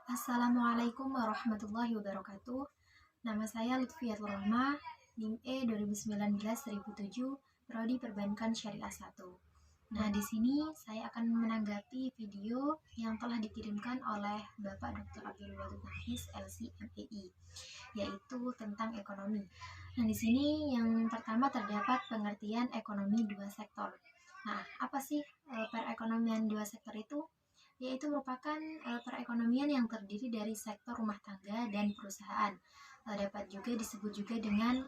Assalamualaikum warahmatullahi wabarakatuh. Nama saya Lutfiatul Rahma, NIM E 2019-1007, Prodi Perbankan Syariah 1. Nah, di sini saya akan menanggapi video yang telah dikirimkan oleh Bapak Dr. Abdul Wadud Nafis, LC MEI, yaitu tentang ekonomi. Nah, di sini yang pertama terdapat pengertian ekonomi dua sektor. Nah, apa sih perekonomian dua sektor itu? Yaitu merupakan perekonomian yang terdiri dari sektor rumah tangga dan perusahaan. Dapat juga disebut juga dengan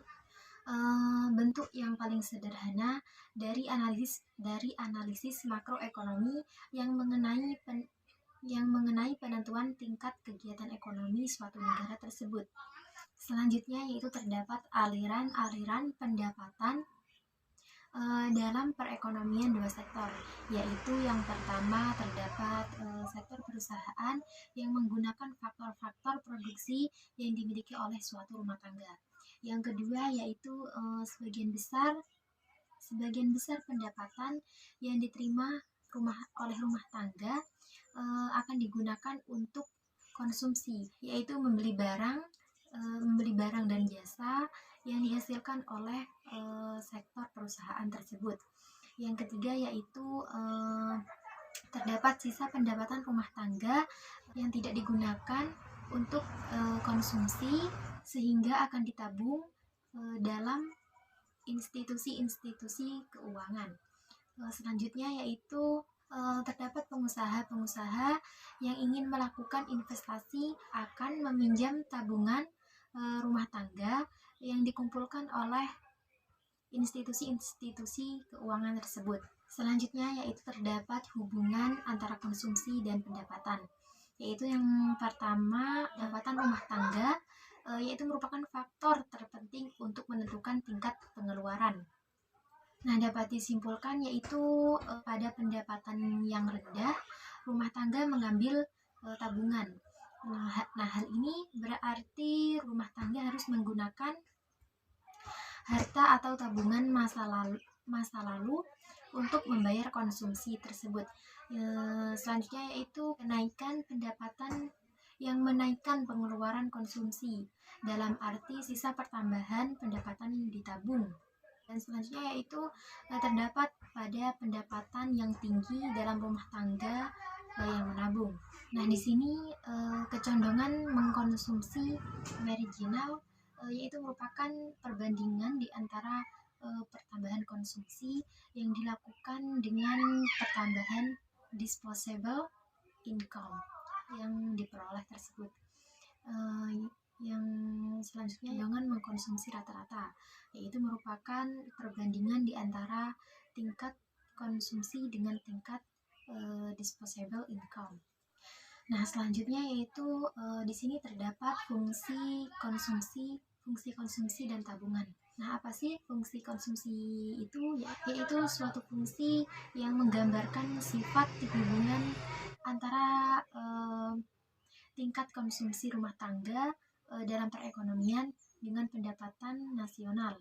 bentuk yang paling sederhana dari analisis makroekonomi yang mengenai penentuan tingkat kegiatan ekonomi suatu negara tersebut. Selanjutnya yaitu terdapat aliran-aliran pendapatan dalam perekonomian dua sektor, yaitu yang pertama terdapat sektor perusahaan yang menggunakan faktor-faktor produksi yang dimiliki oleh suatu rumah tangga. Yang kedua yaitu sebagian besar pendapatan yang diterima oleh rumah tangga akan digunakan untuk konsumsi, yaitu membeli barang dan jasa yang dihasilkan oleh sektor perusahaan tersebut. Yang ketiga yaitu terdapat sisa pendapatan rumah tangga yang tidak digunakan untuk konsumsi sehingga akan ditabung dalam institusi-institusi keuangan. Selanjutnya yaitu terdapat pengusaha-pengusaha yang ingin melakukan investasi akan meminjam tabungan rumah tangga yang dikumpulkan oleh institusi-institusi keuangan tersebut. Selanjutnya yaitu terdapat hubungan antara konsumsi dan pendapatan, yaitu yang pertama pendapatan rumah tangga, yaitu merupakan faktor terpenting untuk menentukan tingkat pengeluaran. Nah, dapat disimpulkan yaitu pada pendapatan yang rendah, rumah tangga mengambil tabungan. Nah, hal ini berarti rumah tangga harus menggunakan harta atau tabungan masa lalu untuk membayar konsumsi tersebut. Selanjutnya yaitu kenaikan pendapatan yang menaikkan pengeluaran konsumsi, dalam arti sisa pertambahan pendapatan ditabung. Dan selanjutnya yaitu terdapat pada pendapatan yang tinggi dalam rumah tangga yang menabung. Nah, di sini kecondongan mengkonsumsi marginal yaitu merupakan perbandingan di antara pertambahan konsumsi yang dilakukan dengan pertambahan disposable income yang diperoleh tersebut. Yang selanjutnya dengan mengkonsumsi rata-rata, yaitu merupakan perbandingan di antara tingkat konsumsi dengan tingkat disposable income. Nah, selanjutnya yaitu di sini terdapat fungsi konsumsi dan tabungan. Nah, apa sih fungsi konsumsi itu? Yaitu suatu fungsi yang menggambarkan sifat hubungan antara tingkat konsumsi rumah tangga dalam perekonomian dengan pendapatan nasional,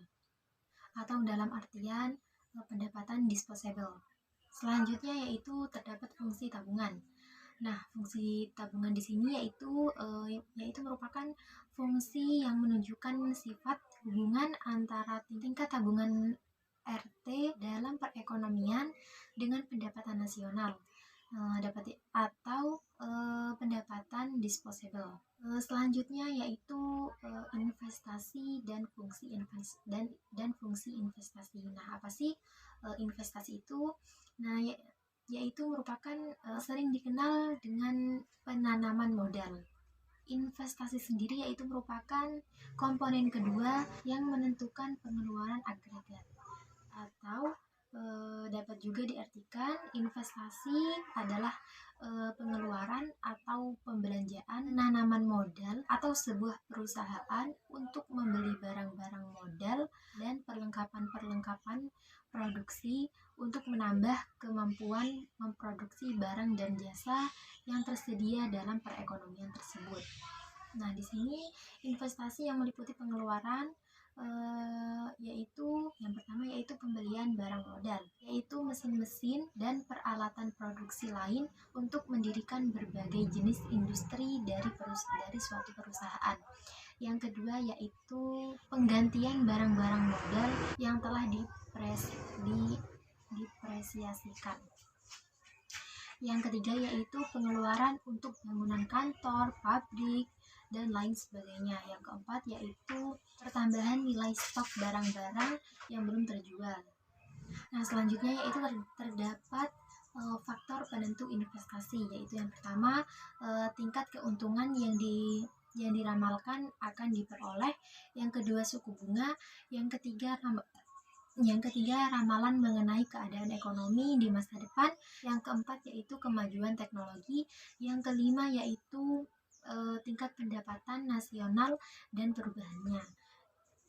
atau dalam artian pendapatan disposable. Selanjutnya yaitu terdapat fungsi tabungan. Nah, fungsi tabungan di sini yaitu merupakan fungsi yang menunjukkan sifat hubungan antara tingkat tabungan RT dalam perekonomian dengan pendapatan nasional atau pendapatan disposable. Selanjutnya yaitu investasi dan fungsi investasi. Nah, apa sih investasi itu? Nah, yaitu merupakan sering dikenal dengan penanaman modal. Investasi sendiri yaitu merupakan komponen kedua yang menentukan pengeluaran agregat, atau dapat juga diartikan investasi adalah pengeluaran atau pembelanjaan penanaman modal atau sebuah perusahaan untuk membeli barang-barang modal dan perlengkapan produksi untuk menambah kemampuan memproduksi barang dan jasa yang tersedia dalam perekonomian tersebut. Nah, di sini investasi yang meliputi pengeluaran yaitu yang pertama yaitu pembelian barang modal, yaitu mesin-mesin dan peralatan produksi lain untuk mendirikan berbagai jenis industri dari suatu perusahaan. Yang kedua yaitu penggantian barang-barang modal yang telah dipresiasikan. Yang ketiga yaitu pengeluaran untuk bangunan kantor, pabrik, dan lain sebagainya. Yang keempat yaitu pertambahan nilai stok barang-barang yang belum terjual. Nah, selanjutnya yaitu terdapat faktor penentu investasi, yaitu yang pertama tingkat keuntungan yang diramalkan akan diperoleh, yang kedua suku bunga, yang ketiga ramalan mengenai keadaan ekonomi di masa depan, yang keempat yaitu kemajuan teknologi, yang kelima yaitu tingkat pendapatan nasional dan perubahannya.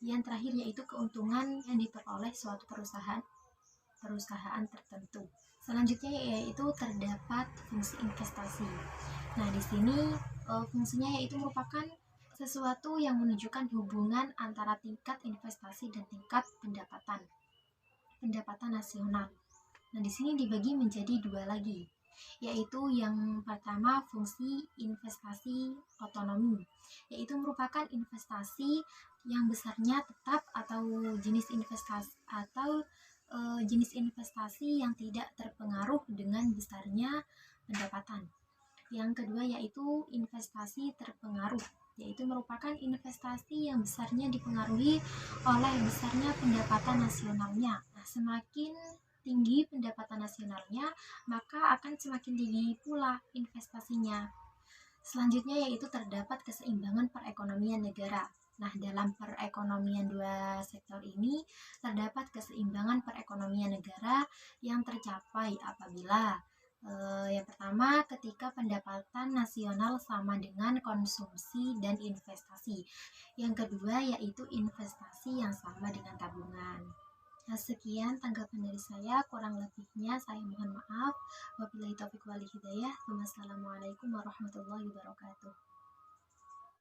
Yang terakhir yaitu keuntungan yang diperoleh suatu perusahaan tertentu. Selanjutnya yaitu terdapat fungsi investasi. Nah, di sini fungsinya yaitu merupakan sesuatu yang menunjukkan hubungan antara tingkat investasi dan tingkat pendapatan nasional. Nah, di sini dibagi menjadi dua lagi, yaitu yang pertama fungsi investasi otonomi, yaitu merupakan investasi yang besarnya tetap atau jenis investasi yang tidak terpengaruh dengan besarnya pendapatan. Yang kedua yaitu investasi terpengaruh, yaitu merupakan investasi yang besarnya dipengaruhi oleh besarnya pendapatan nasionalnya. Nah, semakin tinggi pendapatan nasionalnya, maka akan semakin tinggi pula investasinya. Selanjutnya yaitu terdapat keseimbangan perekonomian negara. Nah, dalam perekonomian dua sektor ini terdapat keseimbangan perekonomian negara yang tercapai apabila yang pertama ketika pendapatan nasional sama dengan konsumsi dan investasi. Yang kedua yaitu investasi yang sama dengan tabungan. Nah, sekian tanggapan dari saya, kurang lebihnya saya mohon maaf. Wabillahi taufiq wal hidayah. Wassalamualaikum warahmatullahi wabarakatuh.